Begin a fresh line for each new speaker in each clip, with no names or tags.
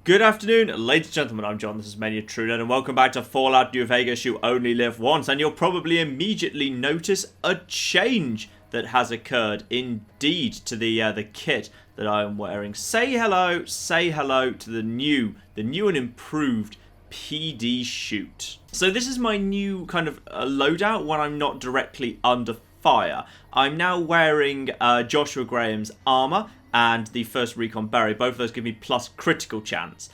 Good afternoon, ladies and gentlemen, I'm John, this is Mania Trudeau, and welcome back to Fallout New Vegas, You Only Live Once, and you'll probably immediately notice a change that has occurred, indeed, to the kit that I am wearing. Say hello to the new and improved PD chute. So this is my new kind of loadout when I'm not directly under fire. I'm now wearing Joshua Graham's armor and the first recon berry. Both of those give me plus critical chance,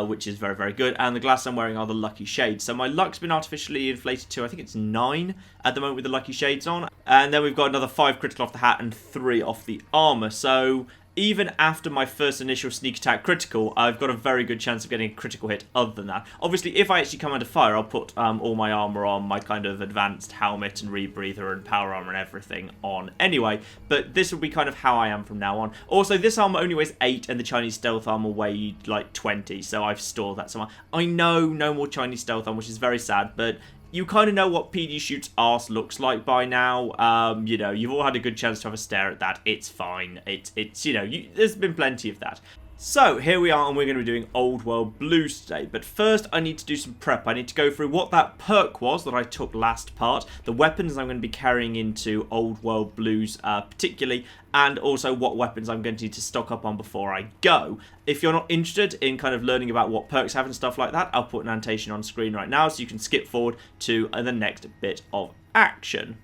which is very, very good. And the glasses I'm wearing are the lucky shades. So my luck's been artificially inflated to, I think it's 9 at the moment with the lucky shades on. And then we've got another 5 critical off the hat and 3 off the armor. So even after my first initial sneak attack critical, I've got a very good chance of getting a critical hit other than that. Obviously, if I actually come under fire, I'll put all my armor on, my kind of advanced helmet and rebreather and power armor and everything on anyway. But this will be kind of how I am from now on. Also, this armor only weighs 8 and the Chinese stealth armor weighed like 20, so I've stored that somewhere. I know no more Chinese stealth armor, which is very sad, but you kind of know what PD Chute's arse looks like by now. You know, you've all had a good chance to have a stare at that. It's fine. It's you know, there's been plenty of that. So, here we are, and we're going to be doing Old World Blues today. But first, I need to do some prep. I need to go through what that perk was that I took last part, the weapons I'm going to be carrying into Old World Blues particularly, and also what weapons I'm going to need to stock up on before I go. If you're not interested in kind of learning about what perks have and stuff like that, I'll put an annotation on screen right now so you can skip forward to the next bit of action.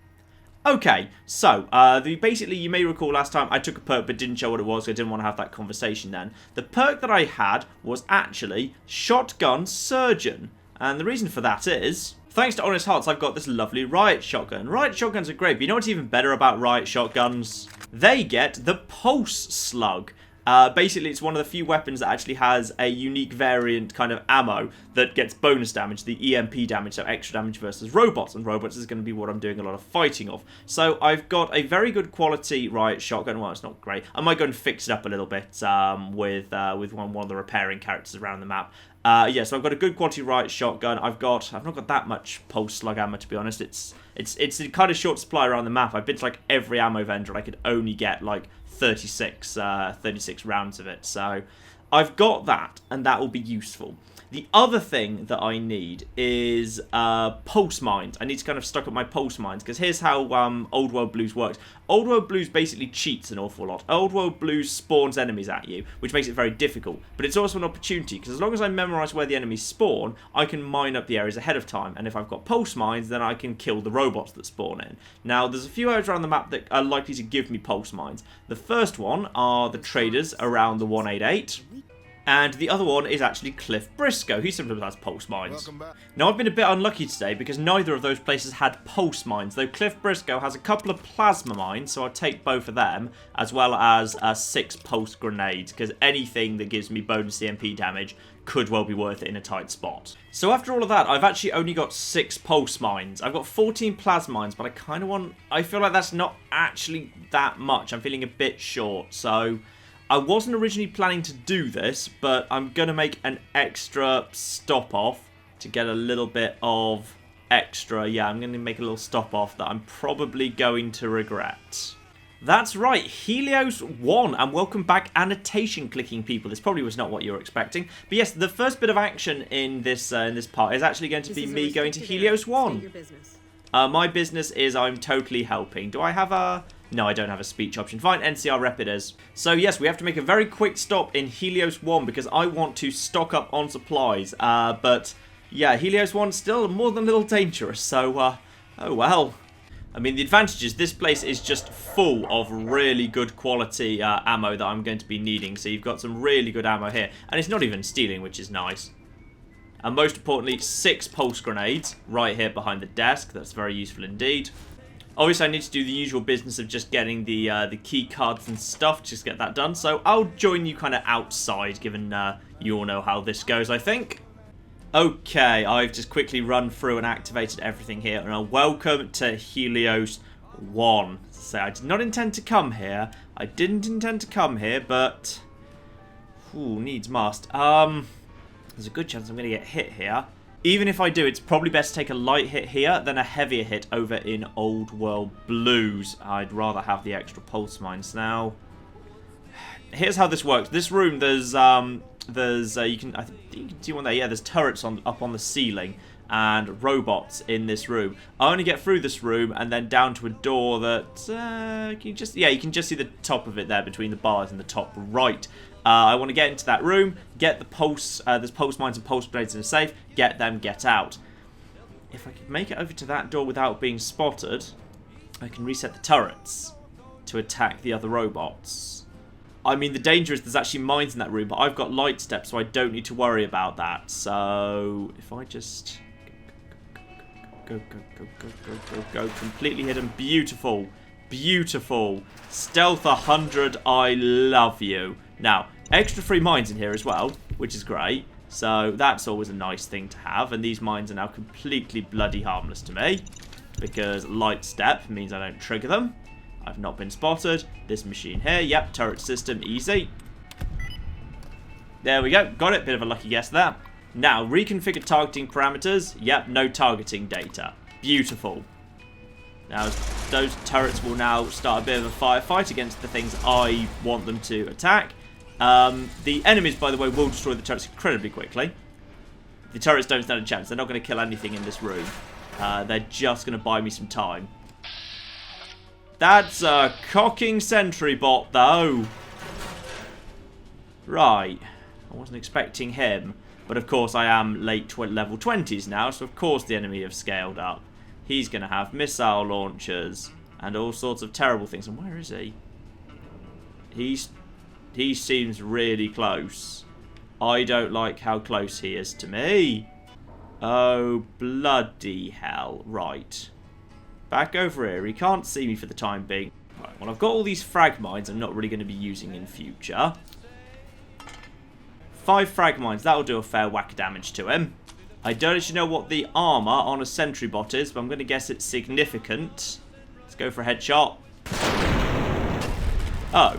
Okay, so, basically, you may recall last time I took a perk but didn't show what it was, so I didn't want to have that conversation then. The perk that I had was actually Shotgun Surgeon, and the reason for that is, thanks to Honest Hearts, I've got this lovely Riot Shotgun. Riot Shotguns are great, but you know what's even better about Riot Shotguns? They get the Pulse Slug. Basically, it's one of the few weapons that actually has a unique variant kind of ammo that gets bonus damage, the EMP damage, so extra damage versus robots, and robots is going to be what I'm doing a lot of fighting of. So I've got a very good quality Riot Shotgun. Well, it's not great. I might go and fix it up a little bit with one of the repairing characters around the map. Yeah, so I've got a good quality Riot Shotgun. I've not got that much Pulse Slug ammo, to be honest. It's a kind of short supply around the map. I've been to like every ammo vendor. I could only get like 36 rounds of it. So I've got that, and that will be useful. The other thing that I need is pulse mines. I need to kind of stock up my pulse mines, because here's how Old World Blues works. Old World Blues basically cheats an awful lot. Old World Blues spawns enemies at you, which makes it very difficult. But it's also an opportunity, because as long as I memorize where the enemies spawn, I can mine up the areas ahead of time. And if I've got pulse mines, then I can kill the robots that spawn in. Now, there's a few areas around the map that are likely to give me pulse mines. The first one are the traders around the 188. And the other one is actually Cliff Briscoe. He sometimes has pulse mines. Now, I've been a bit unlucky today because neither of those places had pulse mines, though Cliff Briscoe has a couple of plasma mines, so I'll take both of them, as well as 6 pulse grenades, because anything that gives me bonus EMP damage could well be worth it in a tight spot. So after all of that, I've actually only got 6 pulse mines. I've got 14 plasma mines, but I feel like that's not actually that much. I'm feeling a bit short, so I wasn't originally planning to do this, but I'm going to make an extra stop off to get a little bit of extra. Yeah, I'm going to make a little stop off that I'm probably going to regret. That's right, Helios 1, and welcome back annotation clicking people. This probably was not what you were expecting. But yes, the first bit of action in this part is actually going to be me going to Helios 1. My business is I'm totally helping. Do I have a... No, I don't have a speech option. Fine, NCR rep it is. So yes, we have to make a very quick stop in Helios 1 because I want to stock up on supplies. But yeah, Helios 1 still more than a little dangerous. So, oh well. I mean, the advantage is this place is just full of really good quality ammo that I'm going to be needing. So you've got some really good ammo here. And it's not even stealing, which is nice. And most importantly, 6 pulse grenades right here behind the desk. That's very useful indeed. Obviously, I need to do the usual business of just getting the key cards and stuff, just get that done. So I'll join you kind of outside, given you all know how this goes, I think. Okay, I've just quickly run through and activated everything here. And welcome to Helios 1. So I did not intend to come here. I didn't intend to come here, but... Ooh, needs must. There's a good chance I'm going to get hit here. Even if I do, it's probably best to take a light hit here than a heavier hit over in Old World Blues. I'd rather have the extra pulse mines now. here's how this works. This room, there's you can see one there. Yeah, there's turrets up on the ceiling and robots in this room. I only get through this room and then down to a door that you can just see the top of it there between the bars in the top right. I want to get into that room, get the pulse. There's pulse mines and pulse grenades in the safe. Get them, get out. If I could make it over to that door without being spotted, I can reset the turrets to attack the other robots. I mean, the danger is there's actually mines in that room, but I've got light steps, so I don't need to worry about that. So if I just go, completely hidden, beautiful, beautiful. Stealth 100, I love you. Now, extra free mines in here as well, which is great. So that's always a nice thing to have. And these mines are now completely bloody harmless to me, because light step means I don't trigger them. I've not been spotted. This machine here, yep, turret system, easy. There we go, got it. Bit of a lucky guess there. Now, reconfigure targeting parameters. Yep, no targeting data. Beautiful. Now, those turrets will now start a bit of a firefight against the things I want them to attack. The enemies, by the way, will destroy the turrets incredibly quickly. The turrets don't stand a chance. They're not going to kill anything in this room. They're just going to buy me some time. That's a cocking sentry bot, though. Right. I wasn't expecting him. But, of course, I am late level 20s now, so, of course, the enemy have scaled up. He's going to have missile launchers and all sorts of terrible things. And where is he? He seems really close. I don't like how close he is to me. Oh, bloody hell. Right. Back over here. He can't see me for the time being. Right, well, I've got all these frag mines I'm not really going to be using in future. 5 frag mines. That'll do a fair whack of damage to him. I don't actually know what the armor on a sentry bot is, but I'm going to guess it's significant. Let's go for a headshot. Oh.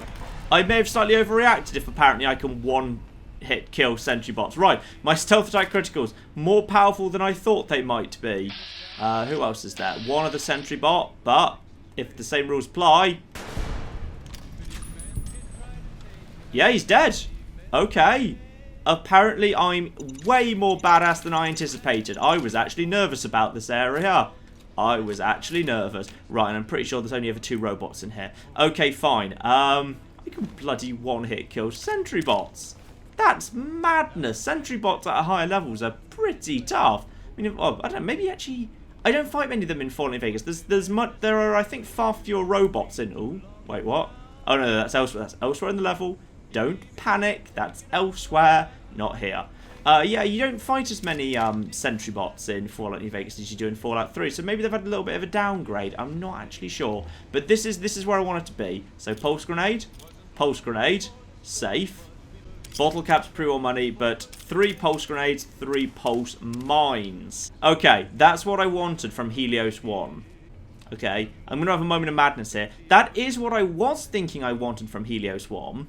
I may have slightly overreacted if apparently I can one-hit kill sentry bots. Right. My stealth attack criticals. More powerful than I thought they might be. Who else is there? One other sentry bot, but if the same rules apply... Yeah, he's dead. Okay. Apparently, I'm way more badass than I anticipated. I was actually nervous about this area. I was actually nervous. Right, and I'm pretty sure there's only ever 2 robots in here. Okay, fine. I can bloody one-hit kill sentry bots. That's madness. Sentry bots at higher levels are pretty tough. I mean, I don't know, maybe actually... I don't fight many of them in Fallout Vegas. There are, I think, far fewer robots in... Ooh, wait, what? Oh, no, that's elsewhere. That's elsewhere in the level. Don't panic. That's elsewhere. Not here. Yeah, you don't fight as many sentry bots in Fallout New Vegas as you do in Fallout 3, so maybe they've had a little bit of a downgrade. I'm not actually sure. But this is where I want it to be. So pulse grenade, safe. Bottle caps, pre-war money, but 3 pulse grenades, 3 pulse mines. Okay, that's what I wanted from Helios 1. Okay, I'm going to have a moment of madness here. That is what I was thinking I wanted from Helios 1.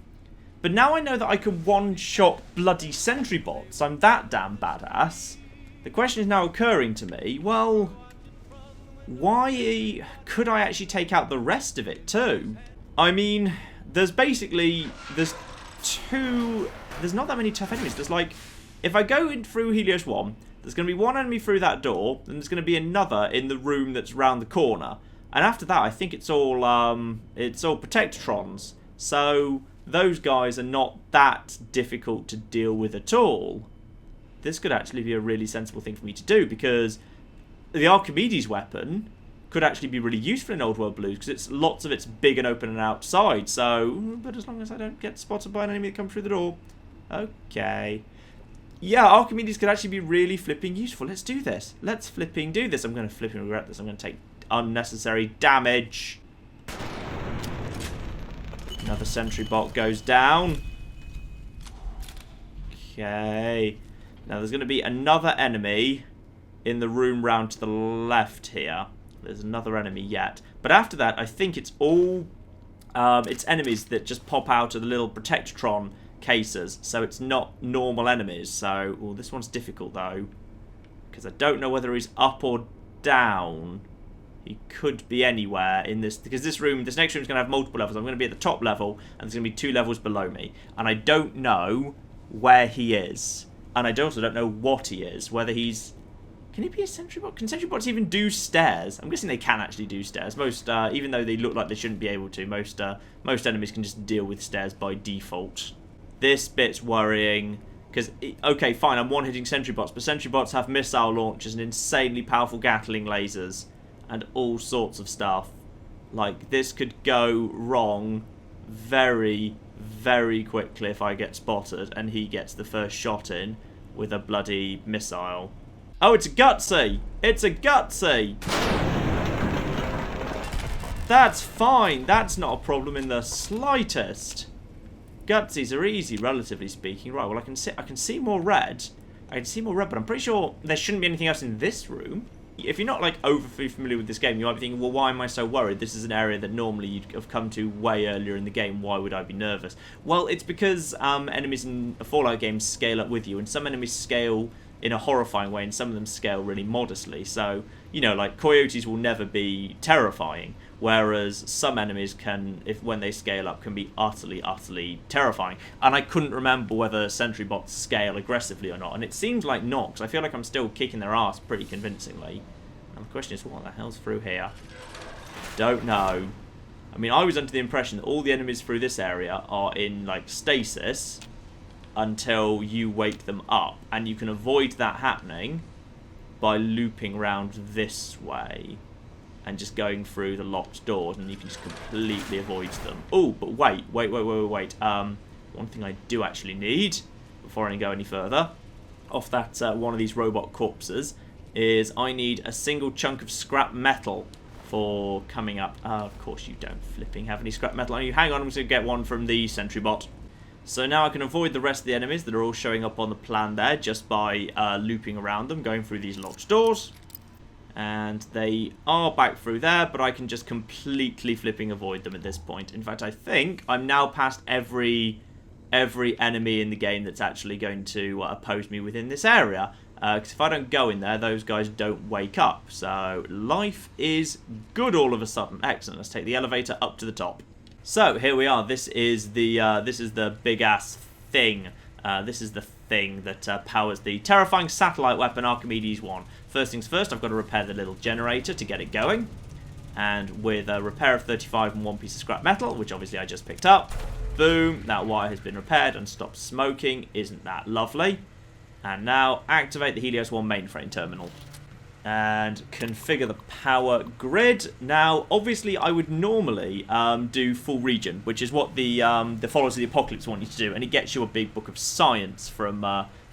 But now I know that I can one-shot bloody sentry bots. I'm that damn badass. The question is now occurring to me, well, why could I actually take out the rest of it too? I mean, there's not that many tough enemies. There's like, if I go in through Helios 1, there's going to be one enemy through that door, and there's going to be another in the room that's round the corner. And after that, I think it's all Protectrons. So... those guys are not that difficult to deal with at all. This could actually be a really sensible thing for me to do, because the Archimedes weapon could actually be really useful in Old World Blues, because lots of it's big and open and outside. So, but as long as I don't get spotted by an enemy that comes through the door. Okay. Yeah, Archimedes could actually be really flipping useful. Let's do this. Let's flipping do this. I'm going to flipping regret this. I'm going to take unnecessary damage. Another sentry bot goes down. Okay. Now there's going to be another enemy in the room round to the left here. There's another enemy yet. But after that, I think it's all... it's enemies that just pop out of the little Protectron cases. So it's not normal enemies. So, oh, this one's difficult though, because I don't know whether he's up or down. He could be anywhere in this, because this next room is going to have multiple levels. I'm going to be at the top level, and there's going to be 2 levels below me. And I don't know where he is. And I also don't know what he is. Whether he's... Can he be a sentry bot? Can sentry bots even do stairs? I'm guessing they can actually do stairs. Most, even though they look like they shouldn't be able to, most enemies can just deal with stairs by default. This bit's worrying. Because, okay, fine, I'm one-hitting sentry bots, but sentry bots have missile launchers and insanely powerful Gatling lasers. And all sorts of stuff. Like, this could go wrong very, very quickly if I get spotted and he gets the first shot in with a bloody missile. Oh, it's a Gutsy! It's a Gutsy! That's fine. That's not a problem in the slightest. Gutsies are easy, relatively speaking. Right, well, I can see more red. I can see more red, but I'm pretty sure there shouldn't be anything else in this room. If you're not, like, overly familiar with this game, you might be thinking, well, why am I so worried? This is an area that normally you'd have come to way earlier in the game. Why would I be nervous? Well, it's because enemies in Fallout games scale up with you, and some enemies scale in a horrifying way, and some of them scale really modestly. So, you know, like, coyotes will never be terrifying, whereas some enemies can, when they scale up, can be utterly, utterly terrifying. And I couldn't remember whether sentry bots scale aggressively or not, and it seems like not, because I feel like I'm still kicking their ass pretty convincingly. And the question is, what the hell's through here? Don't know. I mean, I was under the impression that all the enemies through this area are in, like, stasis until you wake them up, and you can avoid that happening by looping around this way and just going through the locked doors, and you can just completely avoid them. Oh, but wait. One thing I do actually need, before I go any further, off that one of these robot corpses, is I need a single chunk of scrap metal for coming up. Of course you don't flipping have any scrap metal on you. Hang on, I'm going to get one from the sentry bot. So now I can avoid the rest of the enemies that are all showing up on the plan there just by looping around them, going through these locked doors. And they are back through there, but I can just completely flipping avoid them at this point. In fact, I think I'm now past every enemy in the game that's actually going to oppose me within this area. Because if I don't go in there, those guys don't wake up. So life is good all of a sudden. Excellent. Let's take the elevator up to the top. So here we are. This is the big ass thing. This is the thing that powers the terrifying satellite weapon Archimedes 1. First things first, I've got to repair the little generator to get it going. And with a repair of 35 and 1 piece of scrap metal, which obviously I just picked up, boom, that wire has been repaired and stopped smoking. Isn't that lovely? And now activate the Helios 1 mainframe terminal. And configure the power grid. Now, obviously, I would normally do full region, which is what the Followers of the Apocalypse want you to do, and it gets you a big book of science from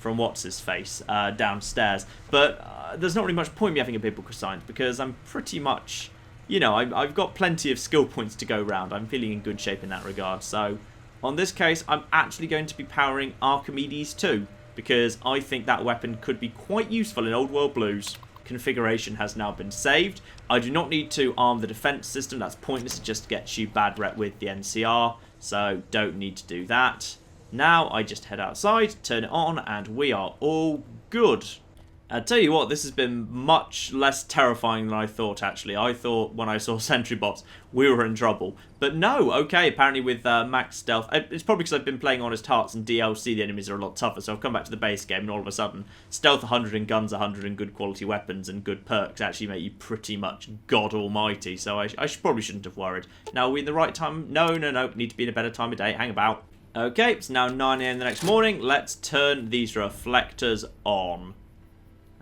what's-his-face downstairs. But there's not really much point in me having a big book of science, because I'm pretty much, you know, I've got plenty of skill points to go around. I'm feeling in good shape in that regard. So, on this case, I'm actually going to be powering Archimedes 2, because I think that weapon could be quite useful in Old World Blues. Configuration has now been saved. I do not need to arm the defense system. That's pointless. It just gets you bad rep with the NCR. So don't need to do that. Now I just head outside, turn it on, and we are all good. I tell you what, this has been much less terrifying than I thought, actually. I thought when I saw sentry bots, we were in trouble. But no, okay, apparently with max stealth, it's probably because I've been playing Honest Hearts and DLC, the enemies are a lot tougher, so I've come back to the base game, and all of a sudden, stealth 100 and guns 100 and good quality weapons and good perks actually make you pretty much god almighty, so I probably shouldn't have worried. Now, are we in the right time? No, need to be in a better time of day, hang about. Okay, it's now 9 AM the next morning, let's turn these reflectors on.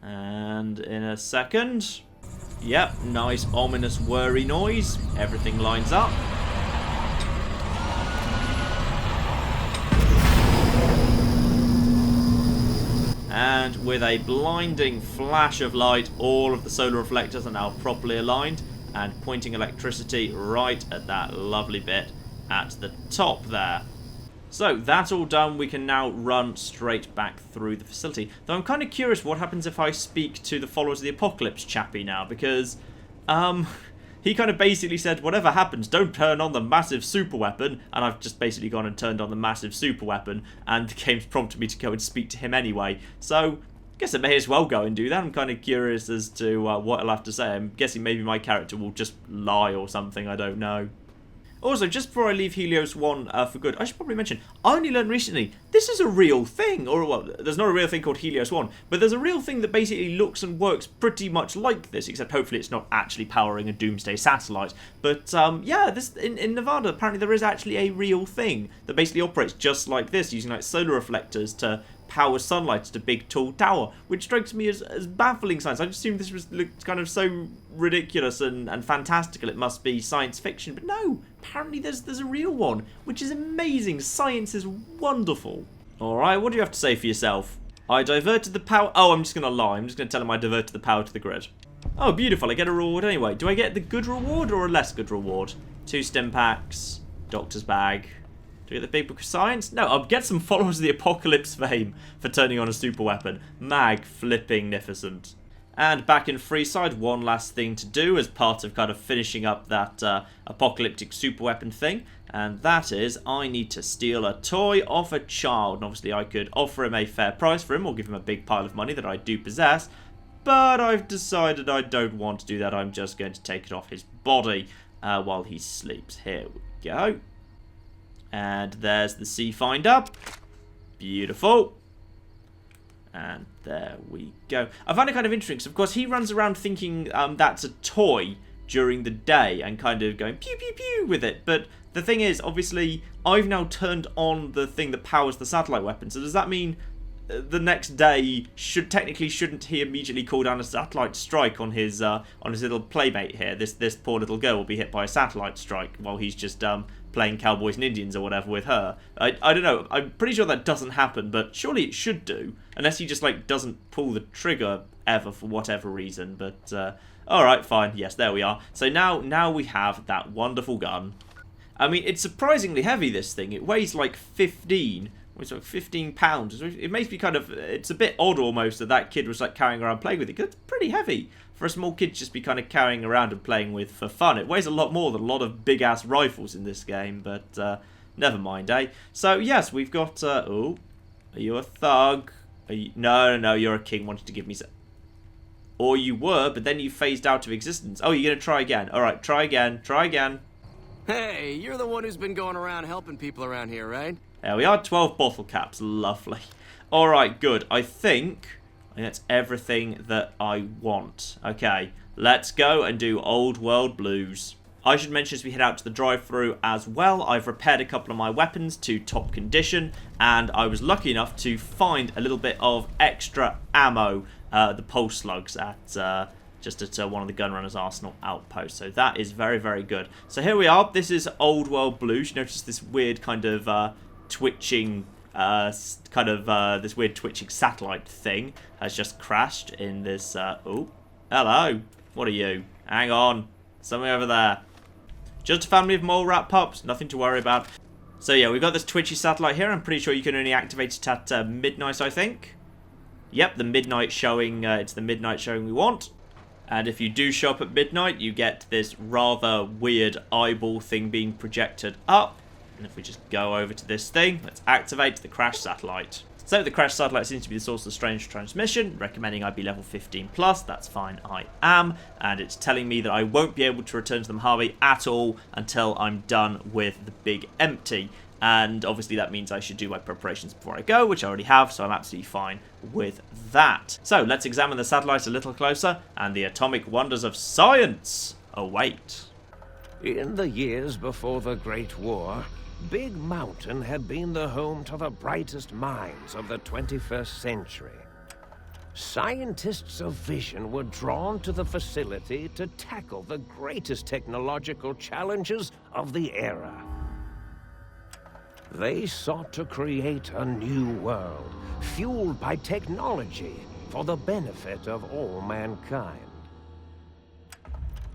And in a second, yep, nice ominous whirry noise. Everything lines up. And with a blinding flash of light, all of the solar reflectors are now properly aligned and pointing electricity right at that lovely bit at the top there. So, that's all done. We can now run straight back through the facility. Though I'm kind of curious what happens if I speak to the Followers of the Apocalypse chappie now, because he kind of basically said, whatever happens, don't turn on the massive super weapon, and I've just basically gone and turned on the massive super weapon, and the game's prompted me to go and speak to him anyway. So, guess I may as well go and do that. I'm kind of curious as to what I'll have to say. I'm guessing maybe my character will just lie or something. I don't know. Also, just before I leave Helios 1 for good, I should probably mention, I only learned recently, this is a real thing. Or, well, there's not a real thing called Helios 1, but there's a real thing that basically looks and works pretty much like this, except hopefully it's not actually powering a doomsday satellite. But, yeah, this in Nevada, apparently there is actually a real thing that basically operates just like this, using, like, solar reflectors to power sunlight at a big tall tower, which strikes me as baffling science. I just assumed this was kind of so ridiculous and fantastical it must be science fiction, but no, apparently there's a real one, which is amazing. Science is wonderful. Alright, what do you have to say for yourself? I diverted the power... Oh, I'm just going to lie. I'm just going to tell him I diverted the power to the grid. Oh, beautiful. I get a reward anyway. Do I get the good reward or a less good reward? 2 stim packs, doctor's bag... Do we get the big book of science? No, I'll get some followers of the apocalypse fame for turning on a super weapon. Mag-flipping-nificent. And back in Freeside, one last thing to do as part of kind of finishing up that apocalyptic super weapon thing. And that is, I need to steal a toy off a child. And obviously I could offer him a fair price for him or give him a big pile of money that I do possess. But I've decided I don't want to do that. I'm just going to take it off his body while he sleeps. Here we go. And there's the Sea Finder. Beautiful. And there we go. I find it kind of interesting because, of course, he runs around thinking that's a toy during the day and kind of going pew pew pew with it. But the thing is, obviously, I've now turned on the thing that powers the satellite weapon. So does that mean the next day shouldn't he immediately call down a satellite strike on his little playmate here? This poor little girl will be hit by a satellite strike while he's just playing Cowboys and Indians or whatever with her. I don't know. I'm pretty sure that doesn't happen, but surely it should do, unless he just like doesn't pull the trigger ever for whatever reason. But all right, fine. Yes, there we are. So now we have that wonderful gun. I mean, it's surprisingly heavy. This thing. It weighs like 15. It's like 15 pounds. It makes me kind of... It's a bit odd almost that kid was like carrying around playing with it, because it's pretty heavy for a small kid to just be kind of carrying around and playing with for fun. It weighs a lot more than a lot of big-ass rifles in this game, but never mind, eh? So, yes, we've got... oh, are you a thug? Are you... No, you're a king, wanted to give me some... Or you were, but then you phased out of existence. Oh, you're going to try again. All right, try again.
Hey, you're the one who's been going around helping people around here, right?
There we are, 12 bottle caps. Lovely. Alright, good. I think that's everything that I want. Okay, let's go and do Old World Blues. I should mention as we head out to the drive-thru as well, I've repaired a couple of my weapons to top condition, and I was lucky enough to find a little bit of extra ammo, the pulse slugs at... just at one of the Gunrunner's Arsenal outposts. So that is very, very good. So here we are. This is Old World Blues. You notice this weird kind of twitching, this weird twitching satellite thing has just crashed in this... oh, hello. What are you? Hang on. Something over there. Just a family of mole rat pups. Nothing to worry about. So yeah, we've got this twitchy satellite here. I'm pretty sure you can only activate it at midnight, I think. Yep, the midnight showing. It's the midnight showing we want. And if you do show up at midnight, you get this rather weird eyeball thing being projected up. And if we just go over to this thing, let's activate the crash satellite. So the crash satellite seems to be the source of strange transmission, recommending I be level 15 plus. That's fine, I am. And it's telling me that I won't be able to return to the Mojave at all until I'm done with the big empty. And obviously that means I should do my preparations before I go, which I already have, so I'm absolutely fine with that. So let's examine the satellite a little closer, and the atomic wonders of science await.
In the years before the Great War, Big Mountain had been the home to the brightest minds of the 21st century. Scientists of vision were drawn to the facility to tackle the greatest technological challenges of the era. They sought to create a new world, fueled by technology for the benefit of all mankind.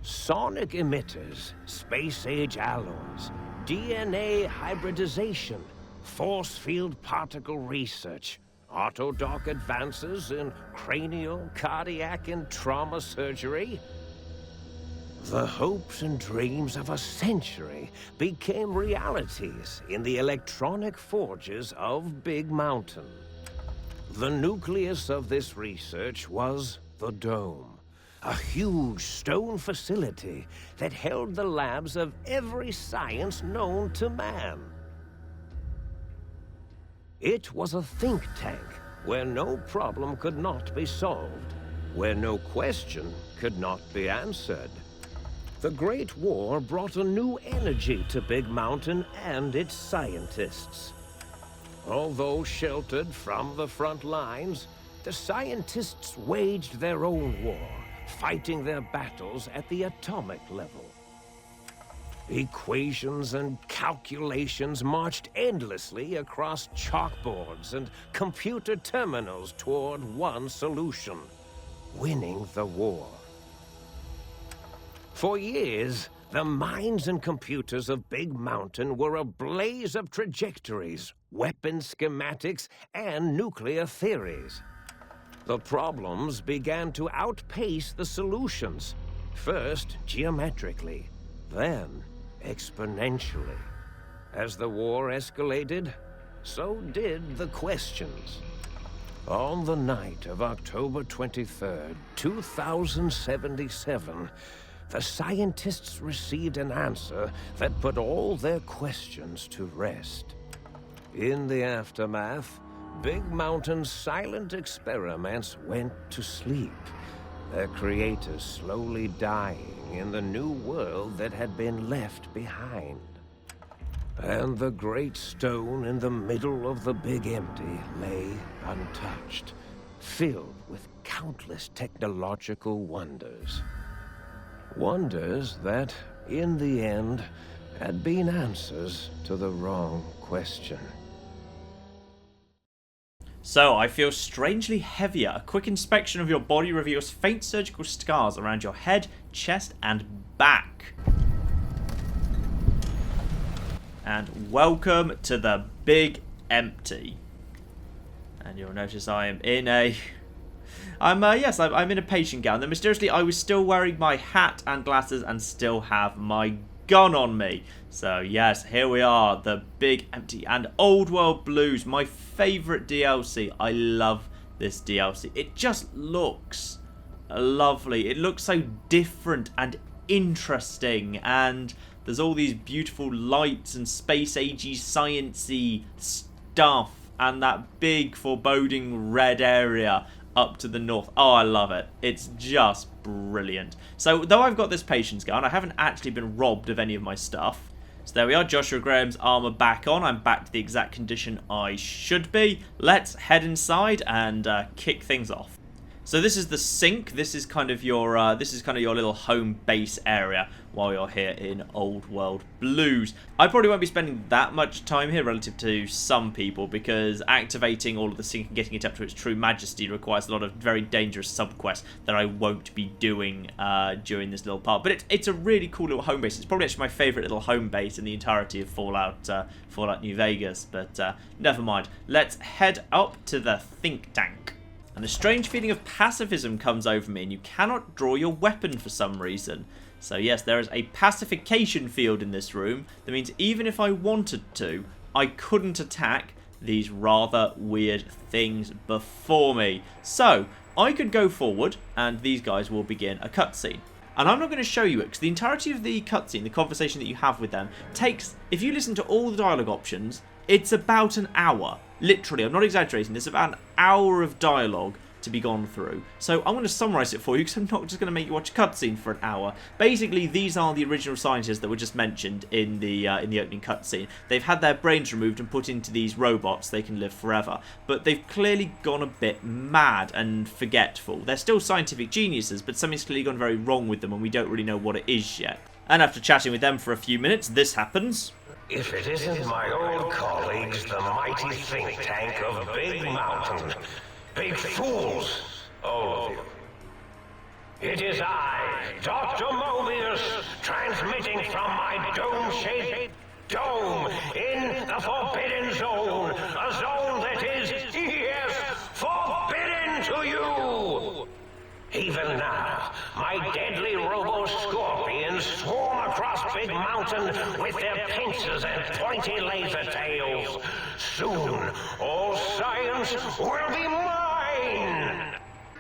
Sonic emitters, space-age alloys, DNA hybridization, force field particle research, autodoc advances in cranial, cardiac, and trauma surgery. The hopes and dreams of a century became realities in the electronic forges of Big Mountain. The nucleus of this research was the Dome, a huge stone facility that held the labs of every science known to man. It was a think tank where no problem could not be solved, where no question could not be answered. The Great War brought a new energy to Big Mountain and its scientists. Although sheltered from the front lines, the scientists waged their own war, fighting their battles at the atomic level. Equations and calculations marched endlessly across chalkboards and computer terminals toward one solution: winning the war. For years, the minds and computers of Big Mountain were a blaze of trajectories, weapon schematics, and nuclear theories. The problems began to outpace the solutions, first geometrically, then exponentially. As the war escalated, so did the questions. On the night of October 23rd, 2077, the scientists received an answer that put all their questions to rest. In the aftermath, Big Mountain's silent experiments went to sleep, their creators slowly dying in the new world that had been left behind. And the great stone in the middle of the Big Empty lay untouched, filled with countless technological wonders. Wonders that, in the end, had been answers to the wrong question.
So, I feel strangely heavier. A quick inspection of your body reveals faint surgical scars around your head, chest, and back. And welcome to the Big Empty. And you'll notice I am in a... I'm in a patient gown. Then mysteriously, I was still wearing my hat and glasses and still have my gun on me. So yes, here we are, the Big Empty and Old World Blues, my favourite DLC. I love this DLC. It just looks lovely. It looks so different and interesting, and there's all these beautiful lights and space-agey, sciencey stuff, and that big foreboding red area up to the north. Oh, I love it. It's just brilliant. So, though I've got this patience gun, I haven't actually been robbed of any of my stuff. So there we are, Joshua Graham's armor back on. I'm back to the exact condition I should be. Let's head inside and kick things off. So this is the sink. This is kind of your little home base area while you're here in Old World Blues. I probably won't be spending that much time here relative to some people, because activating all of the sink and getting it up to its true majesty requires a lot of very dangerous subquests that I won't be doing during this little part. But it's a really cool little home base. It's probably actually my favourite little home base in the entirety of Fallout New Vegas. But never mind. Let's head up to the think tank. And a strange feeling of pacifism comes over me, and you cannot draw your weapon for some reason. So yes, there is a pacification field in this room. That means even if I wanted to, I couldn't attack these rather weird things before me. So, I could go forward, and these guys will begin a cutscene. And I'm not going to show you it, because the entirety of the cutscene, the conversation that you have with them, takes, if you listen to all the dialogue options, it's about an hour. Literally, I'm not exaggerating, there's about an hour of dialogue to be gone through. So I'm going to summarise it for you, because I'm not just going to make you watch a cutscene for an hour. Basically, these are the original scientists that were just mentioned in the opening cutscene. They've had their brains removed and put into these robots. They can live forever. But they've clearly gone a bit mad and forgetful. They're still scientific geniuses, but something's clearly gone very wrong with them, and we don't really know what it is yet. And after chatting with them for a few minutes, this happens.
If it isn't my old colleagues, the mighty think tank of Big Mountain. Big fools, all of you. It is I, Dr. Mobius, transmitting from my dome-shaped dome in the Forbidden Zone. A zone that is, yes, forbidden to you. Even now, my deadly robo-scorpions swarm across across Big Mountain with their pincers and pointy laser tails. Soon, all science will be mine!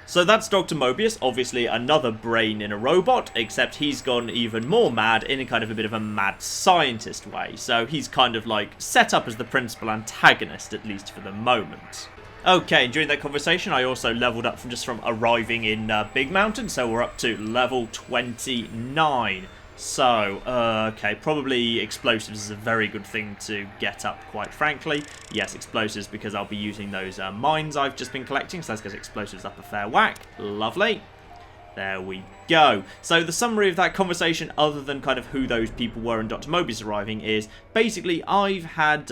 So that's Dr. Mobius, obviously another brain in a robot, except he's gone even more mad in a kind of a bit of a mad scientist way. So he's kind of like set up as the principal antagonist, at least for the moment. Okay, and during that conversation I also leveled up from arriving in Big Mountain, so we're up to level 29. So, okay, probably explosives is a very good thing to get up, quite frankly. Yes, explosives, because I'll be using those mines I've just been collecting, so let's get explosives up a fair whack. Lovely. There we go. So the summary of that conversation, other than kind of who those people were and Dr. Mobius arriving, is basically I've had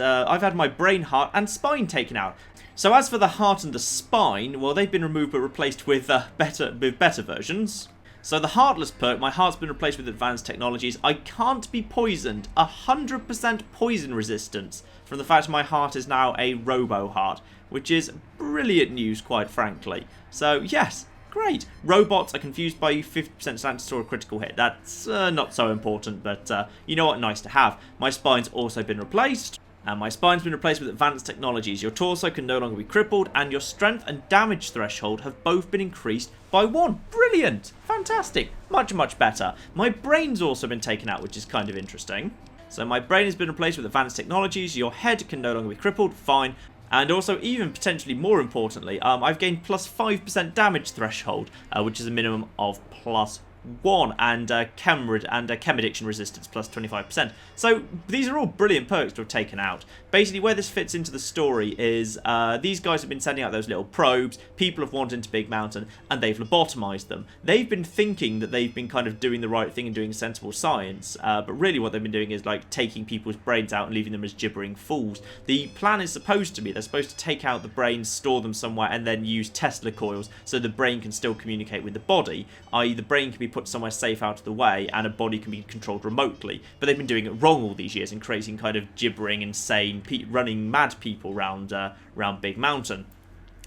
my brain, heart, and spine taken out. So as for the heart and the spine, well, they've been removed but replaced with better versions. So the Heartless perk, my heart's been replaced with advanced technologies. I can't be poisoned. 100% poison resistance from the fact my heart is now a robo-heart, which is brilliant news, quite frankly. So yes, great. Robots are confused by 50% chance to store a critical hit. That's not so important, but you know what, nice to have. My spine's also been replaced. And my spine's been replaced with advanced technologies. Your torso can no longer be crippled, and your strength and damage threshold have both been increased by 1. Brilliant! Fantastic! Much, much better. My brain's also been taken out, which is kind of interesting. So my brain has been replaced with advanced technologies. Your head can no longer be crippled. Fine. And also, even potentially more importantly, I've gained plus 5% damage threshold, which is a minimum of plus 1, and chem addiction resistance plus 25%. So these are all brilliant perks to have taken out. Basically, where this fits into the story is these guys have been sending out those little probes. People have wandered into Big Mountain and they've lobotomized them. They've been thinking that they've been kind of doing the right thing and doing sensible science, but really what they've been doing is like taking people's brains out and leaving them as gibbering fools. The plan is supposed to be they're supposed to take out the brains, store them somewhere, and then use Tesla coils so the brain can still communicate with the body, i.e. the brain can be put somewhere safe out of the way and a body can be controlled remotely. But they've been doing it wrong all these years and creating kind of gibbering, insane, running mad people around Big Mountain.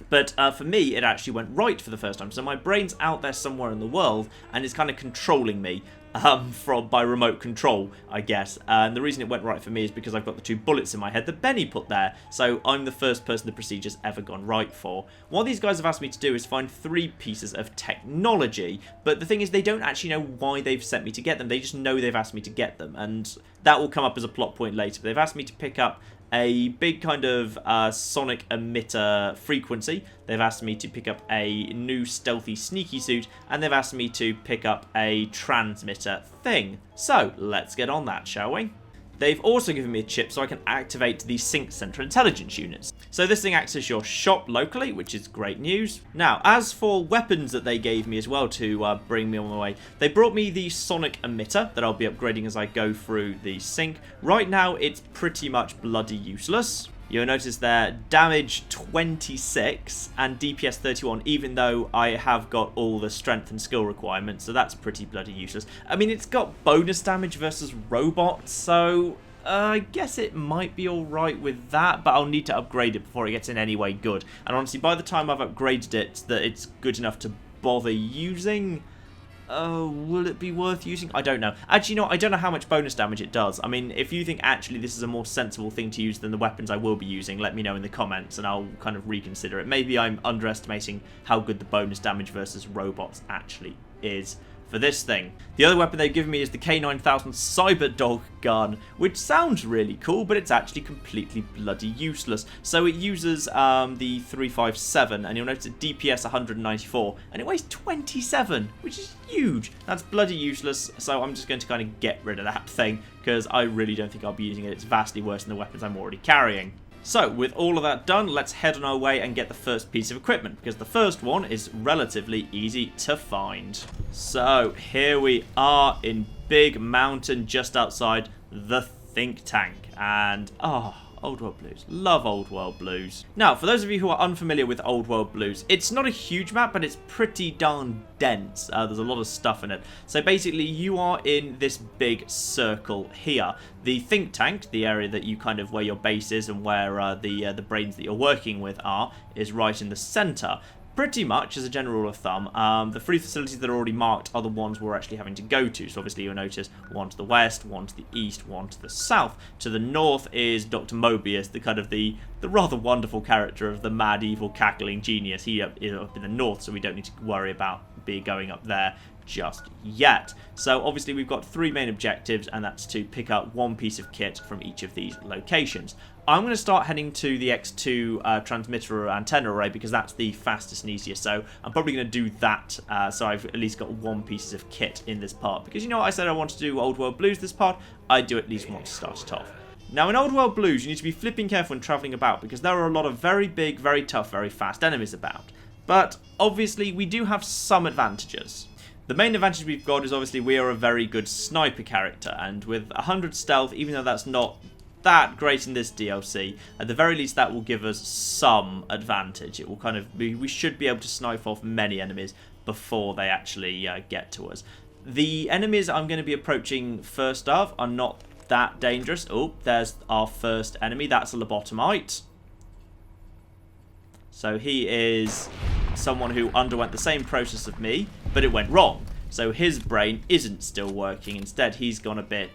But for me, it actually went right for the first time. So my brain's out there somewhere in the world and it's kind of controlling me by remote control, I guess. And the reason it went right for me is because I've got the 2 bullets in my head that Benny put there. So I'm the first person the procedure's ever gone right for. What these guys have asked me to do is find 3 pieces of technology. But the thing is, they don't actually know why they've sent me to get them. They just know they've asked me to get them. And that will come up as a plot point later. But they've asked me to pick up a big kind of sonic emitter frequency. They've asked me to pick up a new stealthy sneaky suit, and they've asked me to pick up a transmitter thing. So let's get on that, shall we? They've also given me a chip so I can activate the Sync Central Intelligence units. So this thing acts as your shop locally, which is great news. Now, as for weapons that they gave me as well to bring me on my way, they brought me the sonic emitter that I'll be upgrading as I go through the sync. Right now, it's pretty much bloody useless. You'll notice there, damage 26 and DPS 31, even though I have got all the strength and skill requirements, so that's pretty bloody useless. I mean, it's got bonus damage versus robots, so I guess it might be alright with that, but I'll need to upgrade it before it gets in any way good. And honestly, by the time I've upgraded it, that it's good enough to bother using. Will it be worth using? I don't know. Actually, no, I don't know how much bonus damage it does. I mean, if you think actually this is a more sensible thing to use than the weapons I will be using, let me know in the comments and I'll kind of reconsider it. Maybe I'm underestimating how good the bonus damage versus robots actually is for this thing. The other weapon they've given me is the K9000 Cyberdog gun, which sounds really cool, but it's actually completely bloody useless. So it uses the 357, and you'll notice it DPS 194, and it weighs 27, which is huge. That's bloody useless, so I'm just going to kind of get rid of that thing, because I really don't think I'll be using it. It's vastly worse than the weapons I'm already carrying. So, with all of that done, let's head on our way and get the first piece of equipment, because the first one is relatively easy to find. So, here we are in Big Mountain, just outside the think tank, and Old World Blues. Love Old World Blues. Now, for those of you who are unfamiliar with Old World Blues, it's not a huge map, but it's pretty darn dense. There's a lot of stuff in it. So basically, you are in this big circle here. The think tank, the area that you kind of where your base is and where the brains that you're working with are, is right in the center. pretty much, as a general rule of thumb, the 3 facilities that are already marked are the ones we're actually having to go to. So obviously you'll notice one to the west, one to the east, one to the south. To the north is Dr. Mobius, the kind of the rather wonderful character of the mad, evil, cackling genius. He is up in the north, so we don't need to worry about going up there just yet. So obviously we've got 3 main objectives, and that's to pick up 1 piece of kit from each of these locations. I'm going to start heading to the X2 transmitter or antenna array because that's the fastest and easiest. So I'm probably going to do that so I've at least got 1 piece of kit in this part. Because you know what, I said I want to do Old World Blues this part. I do at least want to start it off. Now in Old World Blues you need to be flipping careful when travelling about because there are a lot of very big, very tough, very fast enemies about. But obviously we do have some advantages. The main advantage we've got is obviously we are a very good sniper character, and with 100 stealth, even though that's not that great in this DLC, at the very least that will give us some advantage. It will kind of we should be able to snipe off many enemies before they actually get to us. The enemies I'm going to be approaching first off are not that dangerous. Oh, there's our first enemy. That's a lobotomite. So he is someone who underwent the same process of me, but it went wrong. So his brain isn't still working. Instead, he's gone a bit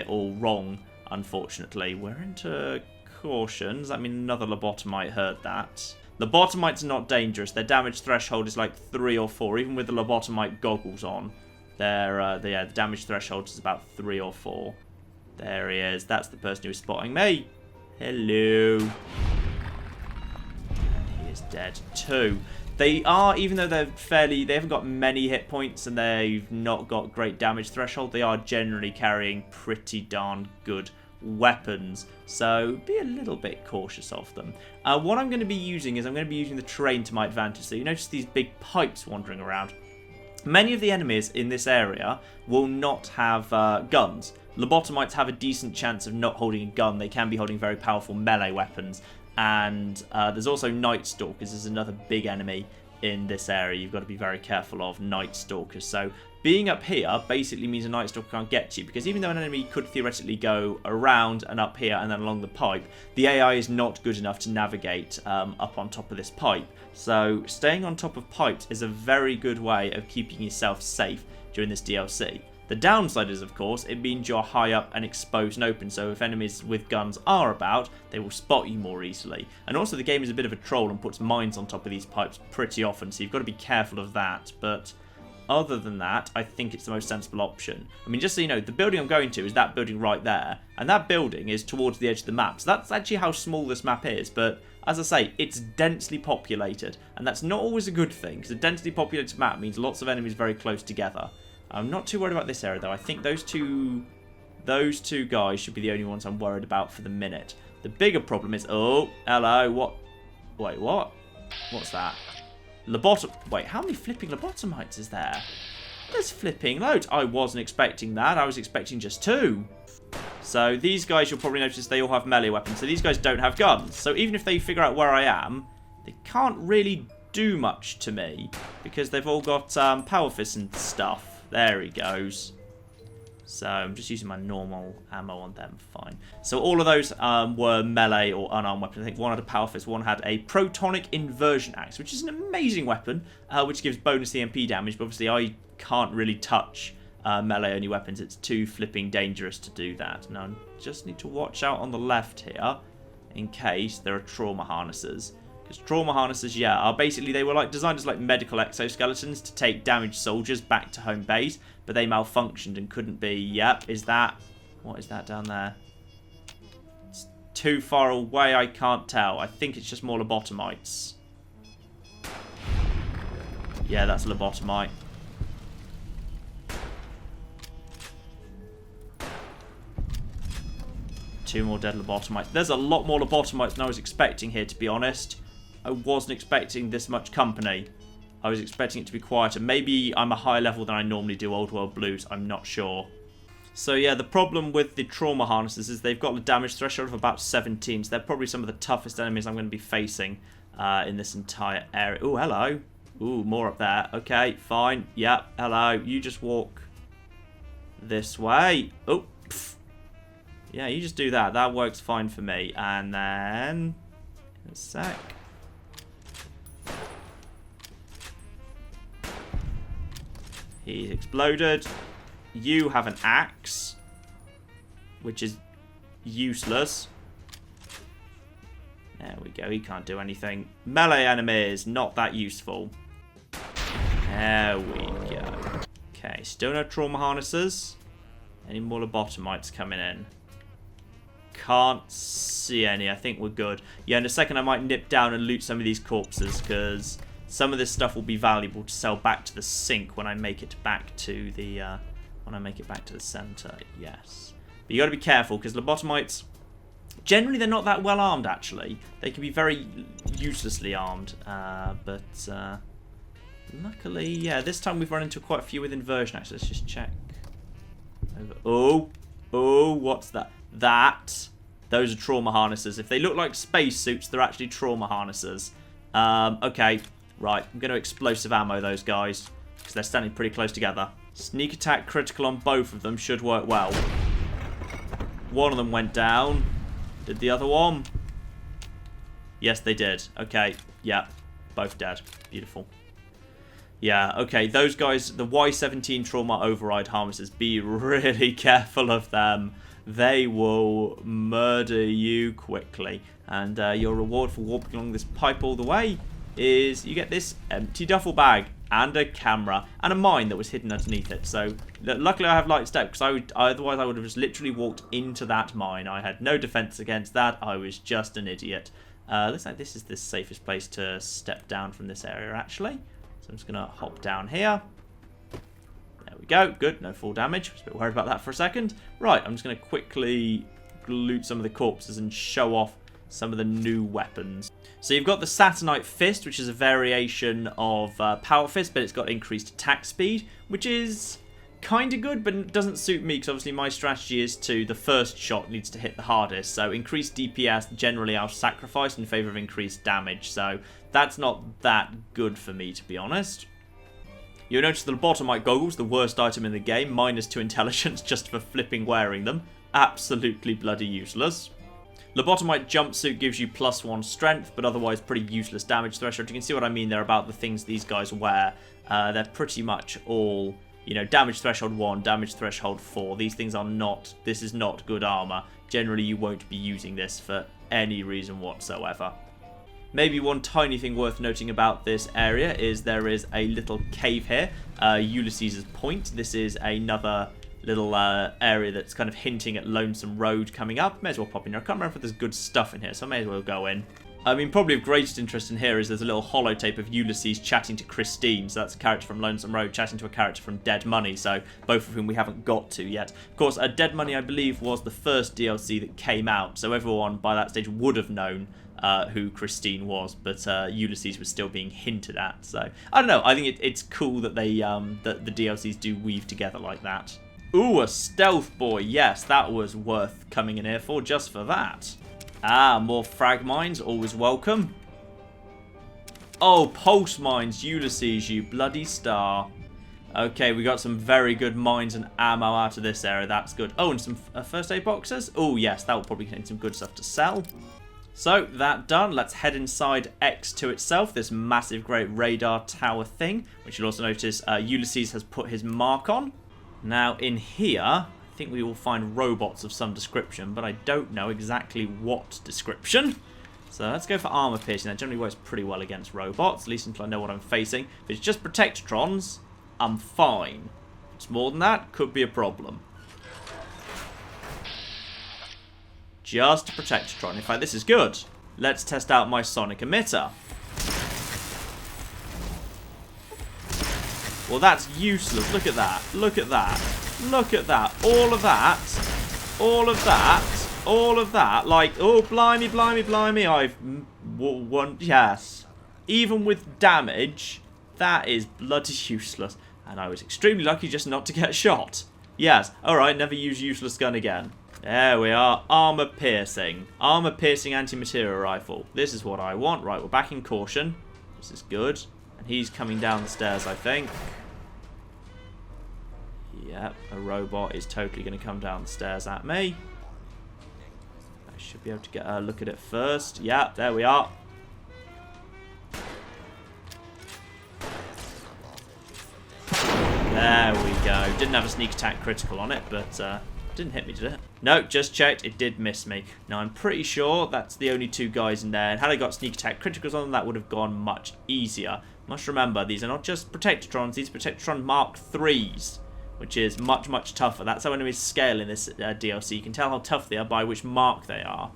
all wrong, unfortunately. We're into cautions. I mean, another lobotomite heard that. Lobotomites are not dangerous. Their damage threshold is like 3 or 4, even with the lobotomite goggles on. The damage threshold is about 3 or 4. There he is. That's the person who is spotting me. Hello. Is dead too. They are, even though they haven't got many hit points and they've not got great damage threshold, they are generally carrying pretty darn good weapons, so be a little bit cautious of them. What I'm going to be using is I'm going to be using the terrain to my advantage. So you notice these big pipes wandering around. Many of the enemies in this area will not have guns. Lobotomites have a decent chance of not holding a gun. They can be holding very powerful melee weapons. And there's also Night Stalkers. There's another big enemy in this area. You've got to be very careful of Night Stalkers. So being up here basically means a Night Stalker can't get to you, because even though an enemy could theoretically go around and up here and then along the pipe, the AI is not good enough to navigate up on top of this pipe. So staying on top of pipes is a very good way of keeping yourself safe during this DLC. The downside is, of course, it means you're high up and exposed and open, so if enemies with guns are about, they will spot you more easily. And also the game is a bit of a troll and puts mines on top of these pipes pretty often, so you've got to be careful of that. But other than that, I think it's the most sensible option. I mean, just so you know, the building I'm going to is that building right there, and that building is towards the edge of the map. So that's actually how small this map is, but as I say, it's densely populated, and that's not always a good thing, because a densely populated map means lots of enemies very close together. I'm not too worried about this area, though. I think those two guys should be the only ones I'm worried about for the minute. The bigger problem is... Oh, hello. What? Wait, what? What's that? Wait, how many flipping lobotomites is there? There's flipping loads. I wasn't expecting that. I was expecting just 2. So these guys, you'll probably notice they all have melee weapons. So these guys don't have guns. So even if they figure out where I am, they can't really do much to me, because they've all got power fists and stuff. There he goes. So I'm just using my normal ammo on them. Fine. So all of those were melee or unarmed weapons. I think one had a power fist, one had a protonic inversion axe, which is an amazing weapon, which gives bonus EMP damage. But obviously I can't really touch melee only weapons. It's too flipping dangerous to do that. Now I just need to watch out on the left here in case there are trauma harnesses. Because trauma harnesses, yeah, are basically, they were like designed as like medical exoskeletons to take damaged soldiers back to home base, but they malfunctioned and couldn't be. Yep, what is that down there? It's too far away, I can't tell. I think it's just more lobotomites. Yeah, that's a lobotomite. Two more dead lobotomites. There's a lot more lobotomites than I was expecting here, to be honest. I wasn't expecting this much company. I was expecting it to be quieter. Maybe I'm a higher level than I normally do Old World Blues. I'm not sure. So yeah, the problem with the trauma harnesses is they've got a damage threshold of about 17. So they're probably some of the toughest enemies I'm going to be facing in this entire area. Oh, hello. Ooh, more up there. Okay, fine. Yep, hello. You just walk this way. Oh, pff. Yeah, you just do that. That works fine for me. And then... in a sec. He's exploded. You have an axe, which is useless. There we go. He can't do anything. Melee enemies, not that useful. There we go. Okay, still no trauma harnesses. Any more lobotomites coming in? Can't see any. I think we're good. Yeah, in a second I might nip down and loot some of these corpses, because some of this stuff will be valuable to sell back to the sink when I make it back to the center. Yes, but you got to be careful, because lobotomites, generally they're not that well armed. Actually, they can be very uselessly armed. But luckily, yeah, this time we've run into quite a few with inversion. Actually, let's just check. Oh, what's that? Those are trauma harnesses. If they look like spacesuits, they're actually trauma harnesses. Okay, right. I'm going to explosive ammo those guys, because they're standing pretty close together. Sneak attack critical on both of them should work well. One of them went down. Did the other one? Yes, they did. Okay, yeah. Both dead. Beautiful. Yeah, okay, those guys, the Y-17 trauma override harnesses, be really careful of them. They will murder you quickly. And your reward for walking along this pipe all the way is you get this empty duffel bag and a camera and a mine that was hidden underneath it. So luckily I have light step, because otherwise I would have just literally walked into that mine. I had no defense against that. I was just an idiot. Looks like this is the safest place to step down from this area, actually. So I'm just going to hop down here. There we go. Good. No fall damage. I was a bit worried about that for a second. Right. I'm just going to quickly loot some of the corpses and show off some of the new weapons. So you've got the Saturnite Fist, which is a variation of Power Fist, but it's got increased attack speed, which is kind of good, but it doesn't suit me, because obviously my strategy is the first shot needs to hit the hardest. So increased DPS, generally I'll sacrifice in favour of increased damage. So that's not that good for me, to be honest. You'll notice the lobotomite goggles, the worst item in the game, -2 intelligence just for flipping wearing them. Absolutely bloody useless. Lobotomite jumpsuit gives you +1 strength, but otherwise pretty useless damage threshold. You can see what I mean there about the things these guys wear. They're pretty much all, you know, damage threshold 1, damage threshold 4. These things are not, this is not good armor. Generally, you won't be using this for any reason whatsoever. Maybe one tiny thing worth noting about this area is there is a little cave here, Ulysses' Point. This is another little area that's kind of hinting at Lonesome Road coming up. May as well pop in here. I can't remember if there's good stuff in here, so I may as well go in. I mean, probably of greatest interest in here is there's a little holotape of Ulysses chatting to Christine. So that's a character from Lonesome Road chatting to a character from Dead Money. So both of whom we haven't got to yet. Of course, Dead Money, I believe, was the first DLC that came out. So everyone by that stage would have known who Christine was. But Ulysses was still being hinted at. So I don't know. I think it's cool that they that the DLCs do weave together like that. Ooh, a stealth boy. Yes, that was worth coming in here for, just for that. Ah, more frag mines, always welcome. Oh, pulse mines, Ulysses, you bloody star. Okay, we got some very good mines and ammo out of this area. That's good. Oh, and some first aid boxes. Oh, yes, that will probably contain some good stuff to sell. So, that done. Let's head inside X2 itself, this massive, great radar tower thing, which you'll also notice Ulysses has put his mark on. Now, in here, I think we will find robots of some description, but I don't know exactly what description. So let's go for armor piercing. That generally works pretty well against robots, at least until I know what I'm facing. If it's just Protectrons, I'm fine. If it's more than that, could be a problem. Just a Protectron. In fact, this is good. Let's test out my sonic emitter. Well, that's useless. Look at that. Look at that. Look at that. All of that. All of that. All of that. Like, oh, blimey, blimey, blimey. I've won. Yes. Even with damage, that is bloody useless. And I was extremely lucky just not to get shot. Yes. Alright, never use useless gun again. There we are. Armor piercing. Armor piercing anti-material rifle. This is what I want. Right, we're back in caution. This is good. And he's coming down the stairs, I think. Yep, a robot is totally going to come down the stairs at me. I should be able to get a look at it first. Yep, there we are. There go. Didn't have a sneak attack critical on it, but didn't hit me, did it? No, just checked. It did miss me. Now, I'm pretty sure that's the only 2 guys in there. And had I got sneak attack criticals on them, that would have gone much easier. Must remember, these are not just Protectrons. These are Protectron Mark IIIs, which is much, much tougher. That's how enemies scale in this DLC. You can tell how tough they are by which mark they are.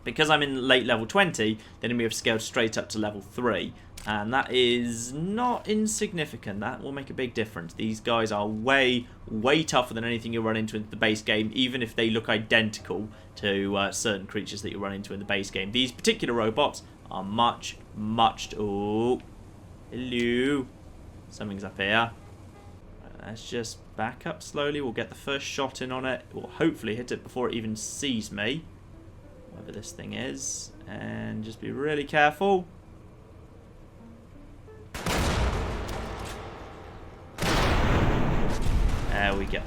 Because I'm in late level 20, the enemy have scaled straight up to level 3. And that is not insignificant. That will make a big difference. These guys are way, way tougher than anything you run into in the base game, even if they look identical to certain creatures that you run into in the base game. These particular robots are much, much... Oh, hello. Something's up here. Let's just back up slowly. We'll get the first shot in on it. We'll hopefully hit it before it even sees me, whatever this thing is. And just be really careful. There we go.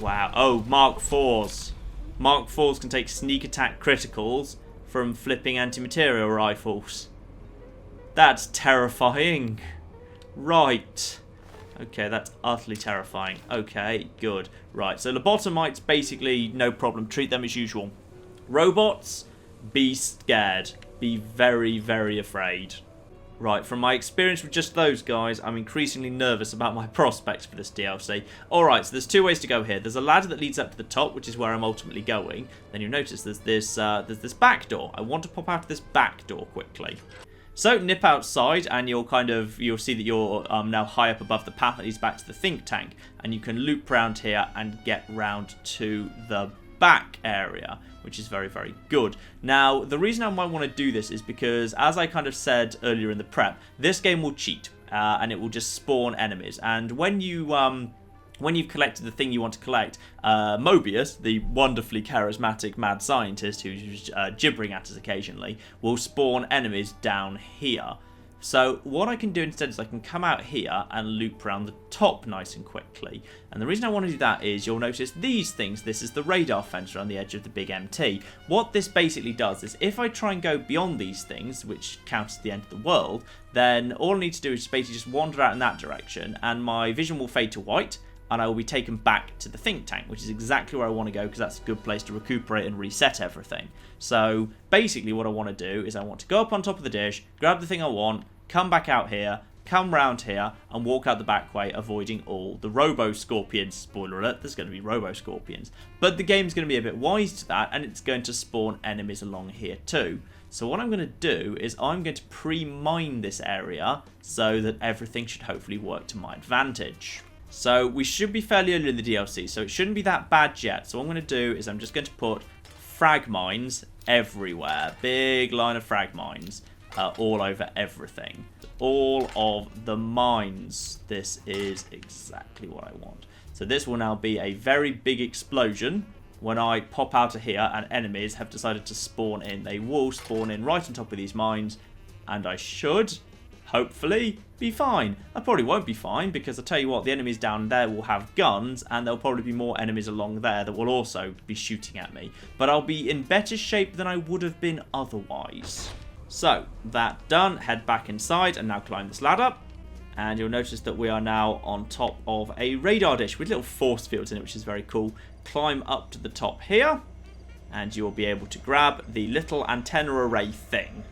Wow. Oh, Mark IVs. Mark IVs can take sneak attack criticals from flipping anti-material rifles. That's terrifying. Right. Okay, that's utterly terrifying. Okay, good. Right, so lobotomites, basically, no problem. Treat them as usual. Robots, be scared. Be very, very afraid. Right, from my experience with just those guys, I'm increasingly nervous about my prospects for this DLC. Alright, so there's 2 ways to go here. There's a ladder that leads up to the top, which is where I'm ultimately going. Then you'll notice there's this back door. I want to pop out of this back door quickly. So nip outside and you'll see that you're now high up above the path that leads back to the think tank. And you can loop around here and get round to the back area, which is very, very good. Now, the reason I might want to do this is because, as I kind of said earlier in the prep, this game will cheat and it will just spawn enemies. And when you've collected the thing you want to collect, Mobius, the wonderfully charismatic mad scientist who's gibbering at us occasionally, will spawn enemies down here. So what I can do instead is I can come out here and loop around the top nice and quickly. And the reason I want to do that is you'll notice these things. This is the radar fence around the edge of the big MT. What this basically does is if I try and go beyond these things, which counts as the end of the world, then all I need to do is basically just wander out in that direction and my vision will fade to white. And I will be taken back to the think tank, which is exactly where I want to go because that's a good place to recuperate and reset everything. So basically what I want to do is I want to go up on top of the dish, grab the thing I want, come back out here, come round here, and walk out the back way, avoiding all the robo-scorpions. Spoiler alert, there's going to be robo-scorpions. But the game's going to be a bit wise to that, and it's going to spawn enemies along here too. So what I'm going to do is I'm going to pre-mine this area so that everything should hopefully work to my advantage. So we should be fairly early in the DLC, so it shouldn't be that bad yet. So what I'm going to do is I'm just going to put frag mines everywhere. Big line of frag mines all over everything. All of the mines. This is exactly what I want. So this will now be a very big explosion when I pop out of here and enemies have decided to spawn in. They will spawn in right on top of these mines, and I should hopefully be fine. I probably won't be fine because I'll tell you what, the enemies down there will have guns and there'll probably be more enemies along there that will also be shooting at me. But I'll be in better shape than I would have been otherwise. So, that done, head back inside and now climb this ladder. And you'll notice that we are now on top of a radar dish with little force fields in it, which is very cool. Climb up to the top here and you'll be able to grab the little antenna array thing.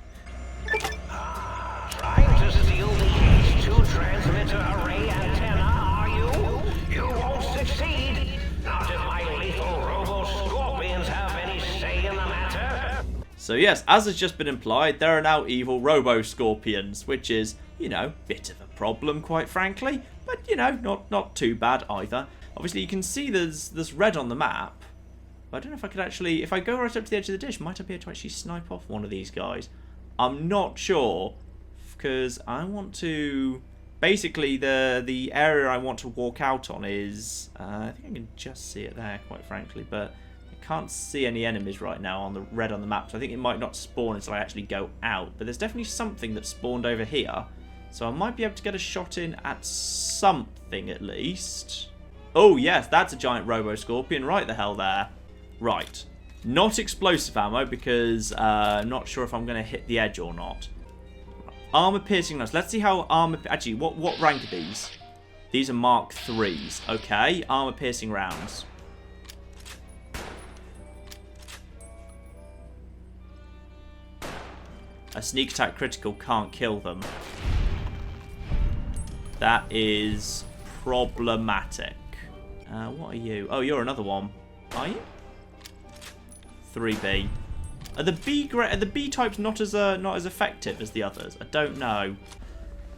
Trying to steal the H2 transmitter array antenna, are you? You won't succeed. Not if my lethal robo-scorpions have any say in the matter.
So yes, as has just been implied, there are now evil robo-scorpions, which is, you know, bit of a problem, quite frankly. But, you know, not too bad either. Obviously, you can see there's red on the map. But I don't know if I could actually, if I go right up to the edge of the dish, might I be able to actually snipe off one of these guys? I'm not sure, because I want to... Basically, the area I want to walk out on is... I think I can just see it there, quite frankly, but I can't see any enemies right now on the red on the map, so I think it might not spawn until I actually go out. But there's definitely something that spawned over here, so I might be able to get a shot in at something at least. Oh, yes, that's a giant robo-scorpion right the hell there. Right. Not explosive ammo, because I'm not sure if I'm going to hit the edge or not. Armor piercing knives. Let's see how armor... Actually, what rank are these? These are Mark 3s. Okay, armor-piercing rounds. A sneak attack critical can't kill them. That is problematic. What are you? Oh, you're another one. Are you? 3B. Are the B types not as effective as the others? I don't know.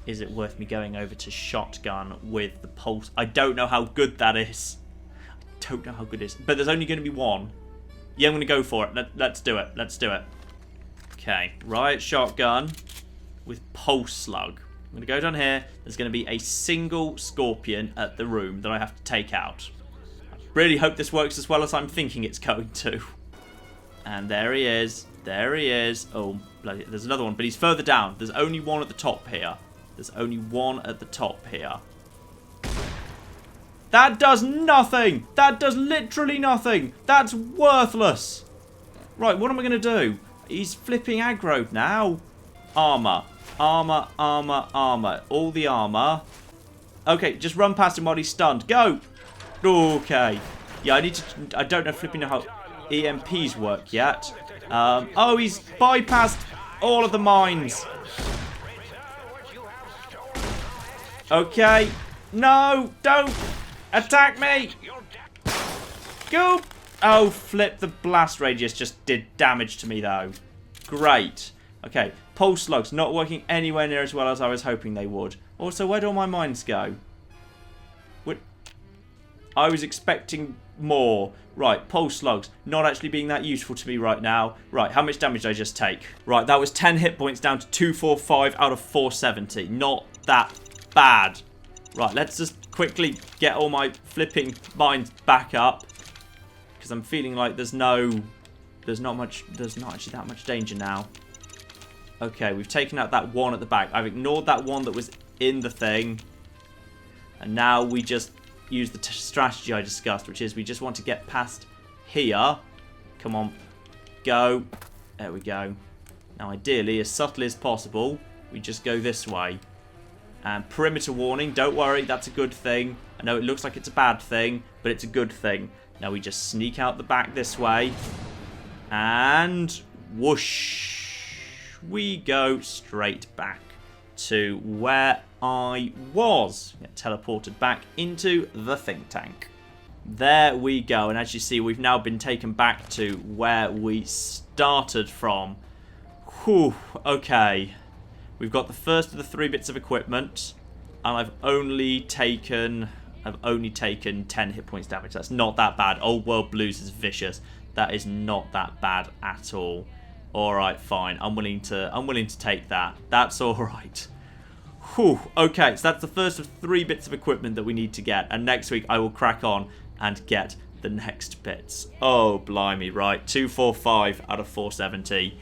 Is it worth me going over to shotgun with the pulse? I don't know how good that is. I don't know how good it is. But there's only going to be one. Yeah, I'm going to go for it. Let's do it. Let's do it. Okay, riot shotgun with pulse slug. I'm going to go down here. There's going to be a single scorpion at the room that I have to take out. I really hope this works as well as I'm thinking it's going to. And there he is. There he is. Oh, bloody, there's another one, but he's further down. There's only one at the top here. There's only one at the top here. That does nothing. That does literally nothing. That's worthless. Right, what am I going to do? He's flipping aggroed now. Armor. Armor, armor, armor. All the armor. Okay, just run past him while he's stunned. Go. Okay. Yeah, I don't know flipping know how EMPs work yet. Oh, he's bypassed all of the mines. Okay. No, don't attack me. Go. Oh, flip. The blast radius just did damage to me, though. Great. Okay. Pulse slugs not working anywhere near as well as I was hoping they would. Also, where do all my mines go? What? I was expecting more. Right, pulse slugs not actually being that useful to me right now. Right, how much damage did I just take? Right, that was 10 hit points down to 245 out of 470. Not that bad. Right, let's just quickly get all my flipping mines back up. Because I'm feeling like there's not actually that much danger now. Okay, we've taken out that one at the back. I've ignored that one that was in the thing. And now we just use the strategy I discussed, which is we just want to get past here. Come on. Go. There we go. Now, ideally, as subtly as possible, we just go this way. And perimeter warning. Don't worry, that's a good thing. I know it looks like it's a bad thing, but it's a good thing. Now we just sneak out the back this way. And whoosh. We go straight back to where I was. Get teleported back into the think tank. There we go. And as you see, we've now been taken back to where we started from. Whew. Okay. We've got the first of the 3 bits of equipment. And I've only taken 10 hit points damage. That's not that bad. Old World Blues is vicious. That is not that bad at all. Alright, fine. I'm willing to take that. That's alright. Whew. Okay, so that's the first of 3 bits of equipment that we need to get. And next week I will crack on and get the next bits. Oh, blimey, right. 245 out of 470.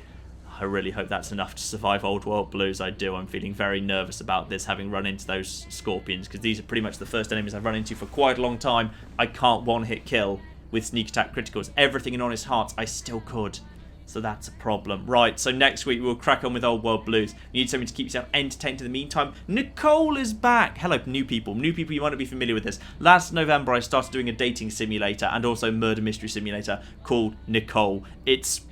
I really hope that's enough to survive Old World Blues. I do. I'm feeling very nervous about this, having run into those scorpions, because these are pretty much the first enemies I've run into for quite a long time. I can't one-hit kill with sneak attack criticals. Everything in Honest Hearts, I still could. So that's a problem. Right, so next week we'll crack on with Old World Blues. You need something to keep yourself entertained in the meantime. Nicole is back. Hello, new people. New people, you might not be familiar with this. Last November I started doing a dating simulator and also murder mystery simulator called Nicole. It's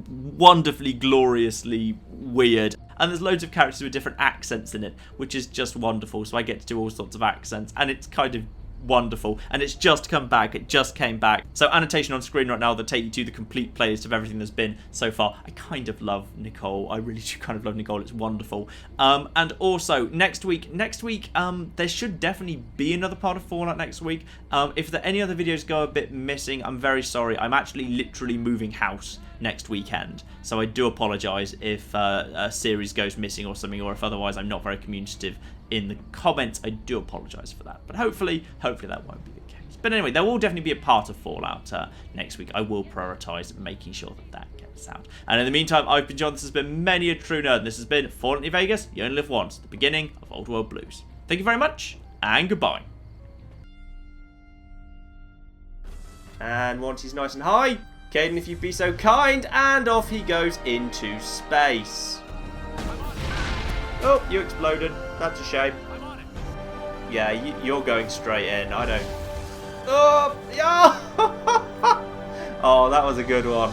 wonderfully, gloriously weird. And there's loads of characters with different accents in it, which is just wonderful. So I get to do all sorts of accents, and it's kind of wonderful. And it's just come back. It just came back. So annotation on screen right now that take you to the complete playlist of everything there's been so far. I kind of love Nicole. I really do kind of love Nicole. It's wonderful. And also next week, there should definitely be another part of Fallout next week. If any other videos go a bit missing, I'm very sorry. I'm actually literally moving house next weekend, so I do apologise if a series goes missing or something, or if otherwise I'm not very communicative in the comments. I do apologise for that, but hopefully that won't be the case. But anyway, there will definitely be a part of Fallout next week. I will prioritise making sure that gets out. And in the meantime, I've been John. This has been Many a True Nerd, and this has been Fallout New Vegas. You only live once. The beginning of Old World Blues. Thank you very much, and goodbye. And once he's nice and high, Caden, if you'd be so kind, and off he goes into space. Oh, you exploded. That's a shame. Yeah, you're going straight in. I don't... Oh, yeah! Oh, that was a good one.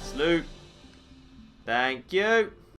Salute. Thank you.